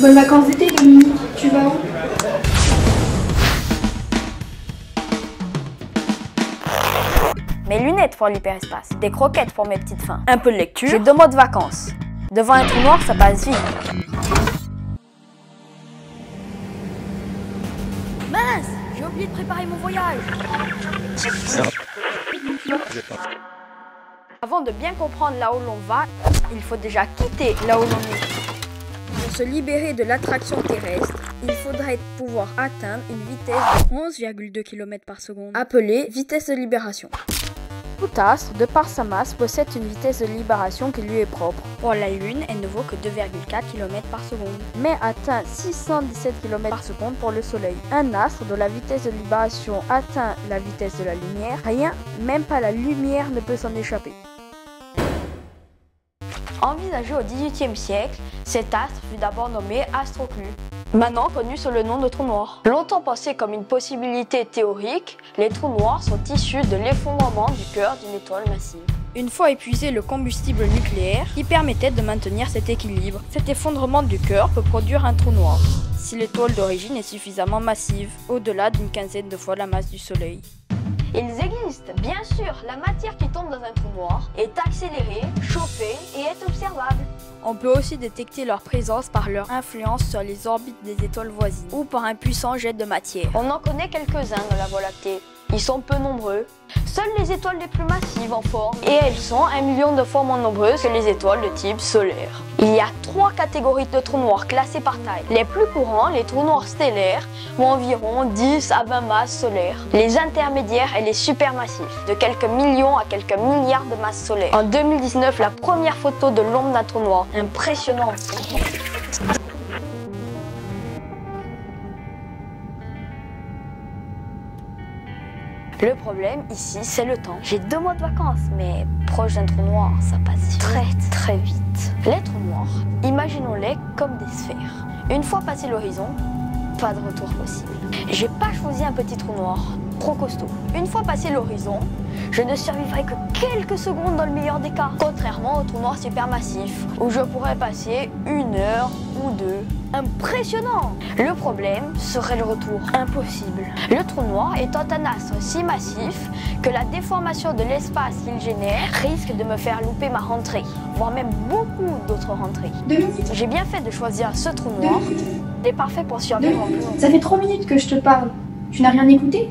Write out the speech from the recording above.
Bonnes vacances d'été, Dominique. Tu vas où? Mes lunettes pour l'hyperespace, des croquettes pour mes petites fins, un peu de lecture, j'ai 2 mois de vacances. Devant un trou noir, ça passe vite. Mince, j'ai oublié de préparer mon voyage. Avant de bien comprendre là où l'on va, il faut déjà quitter là où l'on est. Pour se libérer de l'attraction terrestre, il faudrait pouvoir atteindre une vitesse de 11,2 km par seconde, appelée vitesse de libération. Tout astre, de par sa masse, possède une vitesse de libération qui lui est propre. Pour la Lune, elle ne vaut que 2,4 km par seconde, mais atteint 617 km par seconde pour le Soleil. Un astre dont la vitesse de libération atteint la vitesse de la lumière, rien, même pas la lumière ne peut s'en échapper. Envisagé au XVIIIe siècle, cet astre fut d'abord nommé Astroclus, maintenant connu sous le nom de trou noir. Longtemps pensé comme une possibilité théorique, les trous noirs sont issus de l'effondrement du cœur d'une étoile massive. Une fois épuisé le combustible nucléaire qui permettait de maintenir cet équilibre, cet effondrement du cœur peut produire un trou noir, si l'étoile d'origine est suffisamment massive, au-delà d'une quinzaine de fois la masse du Soleil. Ils existent, bien sûr, la matière qui tombe dans un trou noir est accélérée, chauffée et est observable. On peut aussi détecter leur présence par leur influence sur les orbites des étoiles voisines ou par un puissant jet de matière. On en connaît quelques-uns dans la Voie lactée. Ils sont peu nombreux. Seules les étoiles les plus massives en forme, et elles sont 1 million de fois moins nombreuses que les étoiles de type solaire. Il y a 3 catégories de trous noirs classés par taille. Les plus courants, les trous noirs stellaires, ont environ 10 à 20 masses solaires. Les intermédiaires et les supermassifs, de quelques millions à quelques milliards de masses solaires. En 2019, la première photo de l'ombre d'un trou noir. Impressionnant. Le problème ici, c'est le temps. J'ai 2 mois de vacances, mais proche d'un trou noir, ça passe très vite. Les trous noirs, imaginons-les comme des sphères. Une fois passé l'horizon, pas de retour possible. J'ai pas choisi un petit trou noir, trop costaud. Une fois passé l'horizon, je ne survivrai que quelques secondes dans le meilleur des cas. Contrairement au trou noir supermassif, où je pourrais passer 1 heure ou 2. Impressionnant! Le problème serait le retour. Impossible. Le trou noir étant un astre si massif que la déformation de l'espace qu'il génère risque de me faire louper ma rentrée, voire même beaucoup d'autres rentrées. J'ai bien fait de choisir ce trou noir. Il est parfait pour survivre en plus longtemps. Ça fait 3 minutes que je te parle. Tu n'as rien écouté?